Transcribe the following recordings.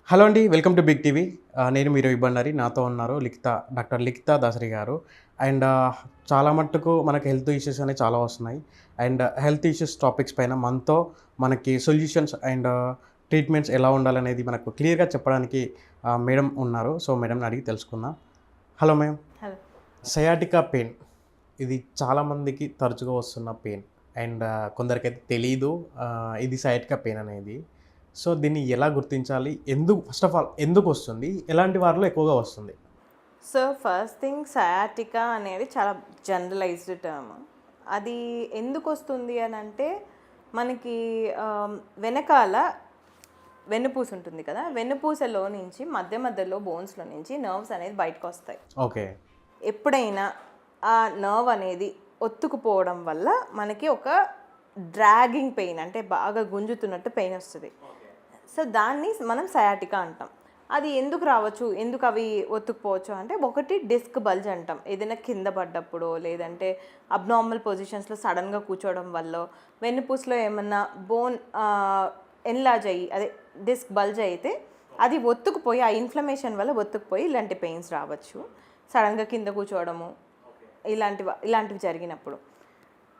Hello అండి. Welcome to big TV. నేను మీ రవి బండారి. నాతో ఉన్నారు డాక్టర్ లిఖితా దాసరి గారు. అండ్ చాలా మట్టుకు మనకి హెల్త్ ఇష్యూస్ అనేవి చాలా వస్తున్నాయి. అండ్ హెల్త్ ఇష్యూస్ టాపిక్స్ పైన మనకి సొల్యూషన్స్ అండ్ ట్రీట్మెంట్స్ ఎలా ఉండాలనేది మనకు క్లియర్‌గా చెప్పడానికి మేడం ఉన్నారు. సో, మేడంని అడిగి తెలుసుకుందాం. Hello ma'am. Hello. Sciatica pain ఇది చాలామందికి తరచుగా వస్తున్న పెయిన్. అండ్ కొందరికైతే తెలీదు ఇది సయాటికా పెయిన్ అనేది. సో, దీన్ని ఎలా గుర్తించాలి? ఫస్ట్ ఆఫ్ ఆల్ ఎందుకొస్తుంది? ఎలాంటి వారిలో ఎక్కువగా వస్తుంది? సో ఫస్ట్ థింగ్ సయాటికా అనేది చాలా జనరలైజ్డ్ టర్మ్. అది ఎందుకు వస్తుంది అని అంటే మనకి వెనకాల వెన్నుపూస ఉంటుంది కదా, వెన్నుపూసలో నుంచి మధ్య మధ్యలో బోన్స్లో నుంచి నర్వ్స్ అనేది బయటకు వస్తాయి. ఓకే. ఎప్పుడైనా ఆ నర్వ్ అనేది ఒత్తుకుపోవడం వల్ల మనకి ఒక డ్రాగింగ్ పెయిన్, అంటే బాగా గుంజుతున్నట్టు పెయిన్ వస్తుంది. సో దాన్ని మనం సయాటికా అంటాం. అది ఎందుకు రావచ్చు, ఎందుకు అవి ఒత్తుకుపోవచ్చు అంటే, ఒకటి డిస్క్ బల్జ్ అంటాం. ఏదైనా కింద పడ్డప్పుడు, లేదంటే అబ్నార్మల్ పొజిషన్స్లో సడన్గా కూర్చోవడం వల్ల, వెన్నుపూసలో ఏమన్నా బోన్ ఎన్లార్జ్ అయ్యి, అదే డిస్క్ బల్జ్ అయితే అది ఒత్తుకుపోయి, ఆ ఇన్ఫ్లమేషన్ వల్ల ఒత్తుకుపోయి ఇలాంటి పెయిన్స్ రావచ్చు. సడన్గా కింద కూర్చోవడము, ఇలాంటివి జరిగినప్పుడు.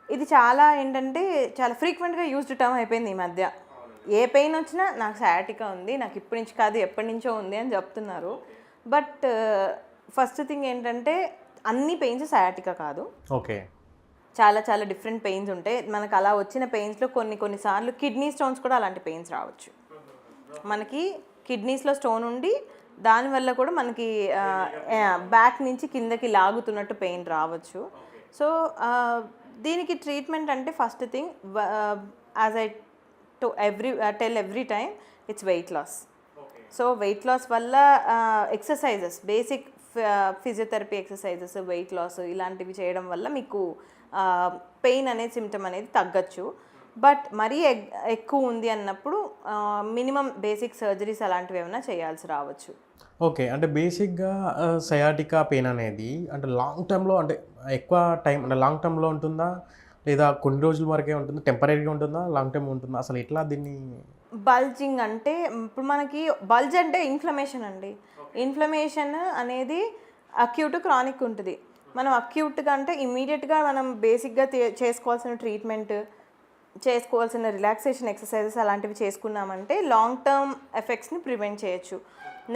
ఇది చాలా ఏంటంటే చాలా ఫ్రీక్వెంట్గా యూజ్డ్ టర్మ్ అయిపోయింది ఈ మధ్య. ఏ పెయిన్ వచ్చినా నాకు సయాటికా ఉంది, నాకు ఇప్పటి నుంచి కాదు ఎప్పటి నుంచో ఉంది అని చెప్తున్నారు. బట్ ఫస్ట్ థింగ్ ఏంటంటే, అన్ని పెయిన్స్ సయాటికా కాదు. ఓకే. చాలా చాలా డిఫరెంట్ పెయిన్స్ ఉంటాయి. మనకు అలా వచ్చిన పెయిన్స్లో కొన్నిసార్లు కిడ్నీ స్టోన్స్ కూడా అలాంటి పెయిన్స్ రావచ్చు. మనకి కిడ్నీస్లో స్టోన్ ఉండి దానివల్ల కూడా మనకి బ్యాక్ నుంచి కిందకి లాగుతున్నట్టు పెయిన్ రావచ్చు. సో దీనికి ట్రీట్మెంట్ అంటే first thing, as I tell every time, it's weight loss. So weight loss వల్ల exercises, basic physiotherapy exercises, weight loss ఇలాంటివి చేయడం వల్ల మీకు పెయిన్ అనేది సిమ్టమ్ అనేది తగ్గచ్చు. బట్ మరీ ఎక్కువ ఉంది అన్నప్పుడు మినిమం బేసిక్ సర్జరీస్ అలాంటివి ఏమైనా చేయాల్సి రావచ్చు. ఓకే. అంటే బేసిక్‌గా సయాటికా పెయిన్ అనేది అంటే లాంగ్ టర్మ్‌లో, అంటే ఎక్కువ టైం అంటే లాంగ్ టర్మ్‌లో ఉంటుందా? లేదా కొన్ని రోజుల వరకే ఉంటుందా? టెంపరరీగా ఉంటుందా? లాంగ్ టర్మ్ ఉంటుందా? అసలు ఎట్లా దీన్ని? బల్జింగ్ అంటే, ఇప్పుడు మనకి బల్జ్ అంటే ఇన్ఫ్లమేషన్ అండి. ఇన్ఫ్లమేషన్ అనేది అక్యూట్, క్రానిక్ ఉంటుంది. మనం అక్యూట్గా అంటే ఇమీడియట్గా మనం బేసిక్గా చేసుకోవాల్సిన ట్రీట్మెంట్, చేసుకోవాల్సిన రిలాక్సేషన్ ఎక్సర్సైజెస్ అలాంటివి చేసుకున్నామంటే లాంగ్ టర్మ్ ఎఫెక్ట్స్ని ప్రివెంట్ చేయొచ్చు.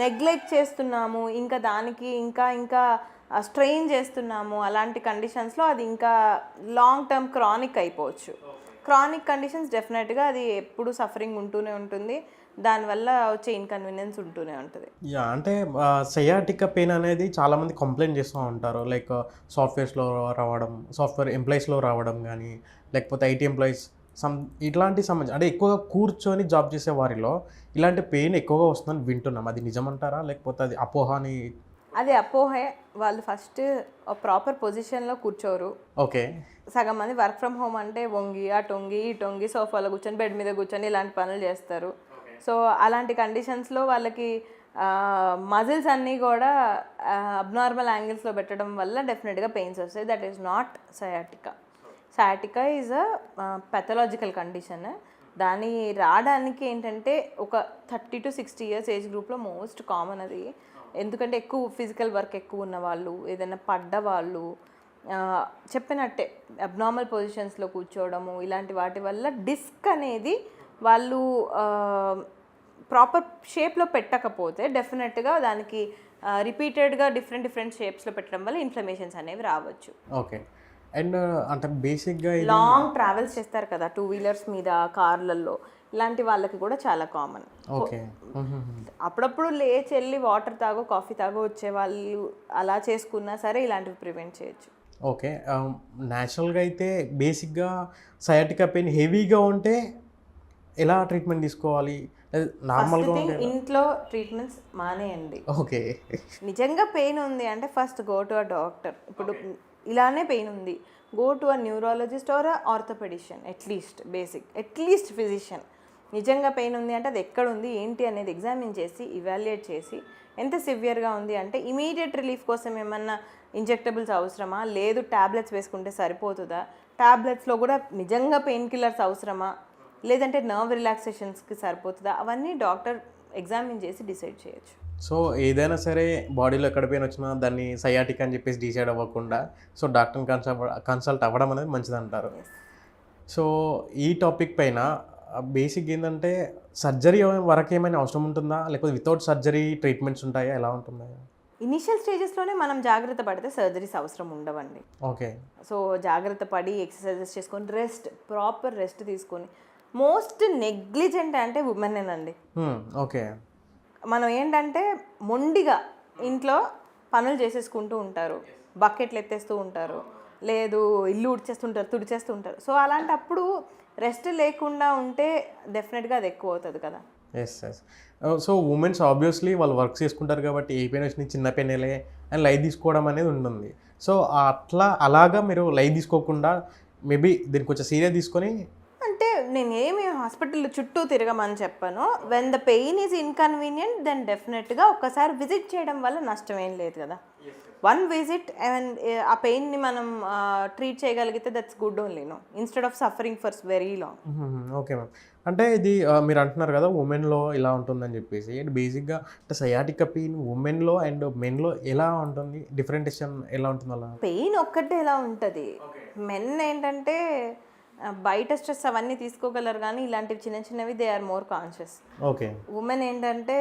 నెగ్లెక్ట్ చేస్తున్నాము, ఇంకా దానికి ఇంకా ఇంకా స్ట్రెయిన్ చేస్తున్నాము, అలాంటి కండిషన్స్లో అది ఇంకా లాంగ్ టర్మ్ క్రానిక్ అయిపోవచ్చు. క్రానిక్ కండిషన్స్ డెఫినెట్గా అది ఎప్పుడు సఫరింగ్ ఉంటూనే ఉంటుంది, దానివల్ల వచ్చే ఇన్కన్వీనియన్స్ ఉంటూనే ఉంటుంది. అంటే సయాటికా పెయిన్ అనేది చాలామంది కంప్లెయింట్ చేస్తూ ఉంటారు. లైక్ సాఫ్ట్‌వేర్ ఎంప్లాయీస్‌లో రావడం గానీ, లేకపోతే ఐటీ ఎంప్లాయీస్ ఇట్లాంటి సంబంధించి అంటే ఎక్కువగా కూర్చొని జాబ్ చేసే వారిలో ఇలాంటి పెయిన్ ఎక్కువగా వస్తుందని వింటున్నాం. అది నిజమంటారా? లేకపోతే అది అపోహ అని? అది అపోహే. వాళ్ళు ఫస్ట్ ప్రాపర్ పొజిషన్లో కూర్చోరు. ఓకే. సగం మంది వర్క్ ఫ్రమ్ హోమ్ అంటే వంగి, అటు వంగి, ఇటు వంగి, సోఫాలో కూర్చొని, బెడ్ మీద కూర్చొని ఇలాంటి పనులు చేస్తారు. సో అలాంటి కండిషన్స్లో వాళ్ళకి మజిల్స్ అన్నీ కూడా అబ్నార్మల్ యాంగిల్స్లో పెట్టడం వల్ల డెఫినెట్గా పెయిన్స్ వస్తాయి. That is not sciatica. Sciatica is a pathological condition. దాని రావడానికి ఏంటంటే ఒక 30 to 60 years ఏజ్ గ్రూప్లో మోస్ట్ కామన్ అది. ఎందుకంటే ఎక్కువ ఫిజికల్ వర్క్ ఎక్కువ ఉన్న వాళ్ళు, ఏదైనా పడ్డవాళ్ళు, చెప్పినట్టే అబ్నార్మల్ పొజిషన్స్లో కూర్చోవడము, ఇలాంటి వాటి వల్ల డిస్క్ అనేది వాళ్ళు ప్రాపర్ షేప్లో పెట్టకపోతే డెఫినెట్గా దానికి రిపీటెడ్గా డిఫరెంట్ షేప్స్లో పెట్టడం వల్ల ఇన్ఫ్లమేషన్స్ అనేవి రావచ్చు. ఓకే. అండ్ అంటే బేసిక్‌గా లాంగ్ ట్రావెల్స్ చేస్తారు కదా, 2 వీలర్స్ మీద, కార్లలో, ఇలాంటి వాళ్ళకి కూడా చాలా కామన్. ఓకే. అప్పుడప్పుడు లేచి వెళ్ళి వాటర్ తాగో, కాఫీ తాగో వచ్చే వాళ్ళు అలా చేసుకున్నా సరే ఇలాంటివి ప్రివెంట్ చేయొచ్చు. ఓకే. నేచురల్‌గా అయితే బేసిక్‌గా సయాటికా పెయిన్ హెవీగా ఉంటే ఎలా ట్రీట్మెంట్ తీసుకోవాలి? నార్మల్‌గా ఉంటే ఇంట్లో ట్రీట్మెంట్స్ మానేయండి. ఓకే. నిజంగా పెయిన్ ఉంది అంటే first go to a doctor. ఇప్పుడు ఇలానే పెయిన్ ఉంది, go to a neurologist or orthopaedician, at least physician. నిజంగా పెయిన్ ఉంది అంటే అది ఎక్కడ ఉంది ఏంటి అనేది ఎగ్జామిన్ చేసి ఇవాల్యుయేట్ చేసి, ఎంత సివియర్గా ఉంది అంటే ఇమీడియట్ రిలీఫ్ కోసం ఏమన్నా ఇంజెక్టబుల్స్ అవసరమా, లేదు ట్యాబ్లెట్స్ వేసుకుంటే సరిపోతుందా, ట్యాబ్లెట్స్లో కూడా నిజంగా పెయిన్ కిల్లర్స్ అవసరమా, లేదంటే నర్వ్ రిలాక్సేషన్స్కి సరిపోతుందా, అవన్నీ డాక్టర్ ఎగ్జామిన్ చేసి డిసైడ్ చేయొచ్చు. సో ఏదైనా సరే బాడీలో ఎక్కడ పెయిన్ వచ్చినా దాన్ని సయాటిక్ అని చెప్పేసి డిసైడ్ అవ్వకుండా సో డాక్టర్ని కన్సల్ట్ అవ్వడం అనేది మంచిదంటారు. సో ఈ టాపిక్ పైన బేసిక్ ఏంటంటే సర్జరీ వరకు ఏమైనా అవసరం ఉంటుందా, లేకపోతే వితౌట్ సర్జరీ ట్రీట్మెంట్స్ ఉంటాయా, ఎలా ఉంటుందా? ఇనిషియల్ స్టేజెస్లోనే మనం జాగ్రత్త పడితే సర్జరీస్ అవసరం ఉండవండి. ఓకే. సో జాగ్రత్త పడి ఎక్సర్సైజెస్ చేసుకొని ప్రాపర్ రెస్ట్ తీసుకొని, మోస్ట్ నెగ్లిజెంట్ అంటే ఉమెనేనండి. ఓకే. మనం ఏంటంటే మొండిగా ఇంట్లో పనులు చేసేసుకుంటూ ఉంటారు, బకెట్లు ఎత్తేస్తూ ఉంటారు, లేదు ఇల్లు ఉడిచేస్తుంటారు, తుడిచేస్తుంటారు. సో అలాంటప్పుడు రెస్ట్ లేకుండా ఉంటే డెఫినెట్గా అది ఎక్కువ అవుతుంది కదా. ఎస్. సో ఉమెన్స్ ఆబ్వియస్లీ వాళ్ళు వర్క్ చేసుకుంటారు కాబట్టి ఏ పెయిన్ వచ్చినా చిన్న పెయిన్లే అని లైట్ తీసుకోవడం అనేది ఉంటుంది. సో అలాగా మీరు లైట్ తీసుకోకుండా మేబీ దీనికి కొంచెం సీరియస్ తీసుకొని, అంటే నేను ఏమి హాస్పిటల్ చుట్టూ తిరగమని చెప్పాను. When the pain is inconvenient then డెఫినెట్గా ఒక్కసారి విజిట్ చేయడం వల్ల నష్టం ఏం లేదు కదా. వన్ విజిట్ అండ్ ఆ పెయిన్ని మనం ట్రీట్ చేయగలిగితే that's good only, no instead of suffering for very long. Okay ma'am. అంటే ఇది మీరు అంటున్నారు కదా ఉమెన్లో ఇలా ఉంటుందని చెప్పేసి, బేసిక్గా అంటే సయాటికా పెయిన్ ఉమెన్లో అండ్ మెన్లో ఎలా ఉంటుంది, డిఫరెంటేషన్ ఎలా ఉంటుంది? అలా పెయిన్ ఒక్కటే ఎలా ఉంటుంది. మెన్ ఏంటంటే బయట స్ట్రెస్ అవన్నీ తీసుకోగలరు, కానీ ఇలాంటివి చిన్న చిన్నవి they are more conscious. Okay. Women ఏంటంటే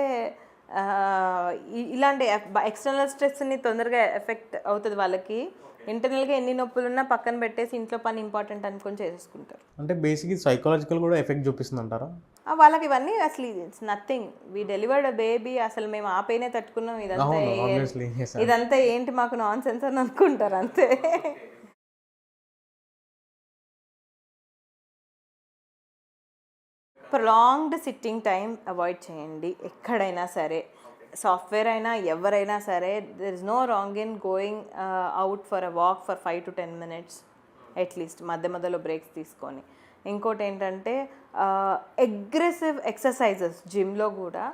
ఇలాంటి ఎక్స్టర్నల్ స్ట్రెస్ని తొందరగా ఎఫెక్ట్ అవుతుంది వాళ్ళకి. ఇంటర్నల్గా ఎన్ని నొప్పులున్నా పక్కన పెట్టేసి ఇంట్లో పని ఇంపార్టెంట్ అనుకొని చేసేసుకుంటారు. అంటే బేసిక్ సైకాలజికల్ కూడా ఎఫెక్ట్ చూపిస్తుంది అంటారా? వాళ్ళకి ఇవన్నీ అసలు it's nothing. We delivered a baby, అసలు మేము ఆ పెయినే తట్టుకున్నాం, ఇదంతా ఏంటి మాకు నాన్ సెన్స్ అని అనుకుంటారు అంతే. ప్రొలాంగ్డ్ సిట్టింగ్ టైం అవాయిడ్ చేయండి ఎక్కడైనా సరే. సాఫ్ట్వేర్ అయినా ఎవరైనా సరే, there is no wrong in going out for a walk for 5 to 10 minutes at least, మధ్యలో బ్రేక్స్ తీసుకొని. ఇంకోటి ఏంటంటే అగ్రెసివ్ ఎక్సర్సైజెస్ జిమ్లో కూడా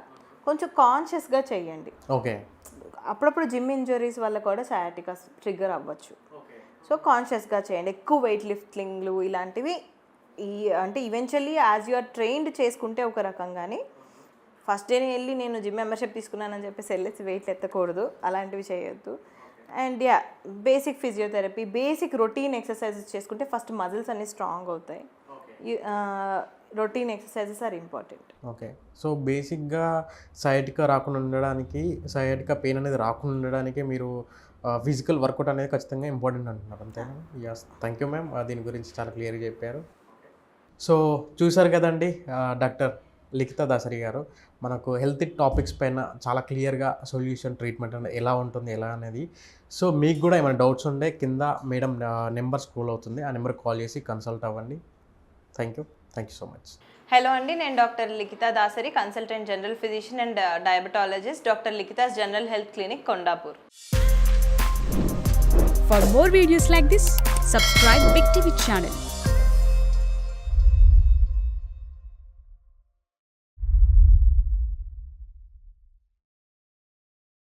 కొంచెం కాన్షియస్గా చేయండి. ఓకే. అప్పుడప్పుడు జిమ్ ఇంజరీస్ వల్ల కూడా సయాటికా ట్రిగ్గర్ అవ్వచ్చు. సో కాన్షియస్గా చేయండి. ఎక్కువ వెయిట్ లిఫ్టింగ్లు ఇలాంటివి అంటే eventually as you are trained చేసుకుంటే ఒక రకంగాని, ఫస్ట్ డే వెళ్ళి నేను జిమ్ మెంబర్షిప్ తీసుకున్నానని చెప్పేసి వెళ్ళేసి వెయిట్లు ఎత్తకూడదు, అలాంటివి చేయొద్దు. And basic physiotherapy, basic routine exercises చేసుకుంటే ఫస్ట్ మజిల్స్ అన్నీ స్ట్రాంగ్ అవుతాయి. Routine exercises are important. Okay. So బేసిక్గా సయాటికా రాకుండా ఉండడానికి, సయాటికా పెయిన్ అనేది రాకుండా ఉండడానికి మీరు ఫిజికల్ వర్కౌట్ అనేది ఖచ్చితంగా ఇంపార్టెంట్ అంటున్నారు, అంతేనా? యస్, థ్యాంక్ యూ మ్యామ్, దీని గురించి చాలా క్లియర్గా చెప్పారు. సో చూసారు కదండి, డాక్టర్ లిఖితా దాసరి గారు మనకు హెల్త్ టాపిక్స్ పైన చాలా క్లియర్గా సొల్యూషన్ ట్రీట్మెంట్ అనేది ఎలా ఉంటుంది ఎలా అనేది. సో మీకు కూడా ఏమైనా డౌట్స్ ఉంటే కింద మేడం నెంబర్ స్క్రోల్ అవుతుంది, ఆ నెంబర్కి కాల్ చేసి కన్సల్ట్ అవ్వండి. Thank you so much. Hello అండి, నేను doctor Likhita Dasari, consultant general physician and diabetologist, doctor Likhita's general health clinic, Kondapur. For more videos like this, subscribe Big TV channel.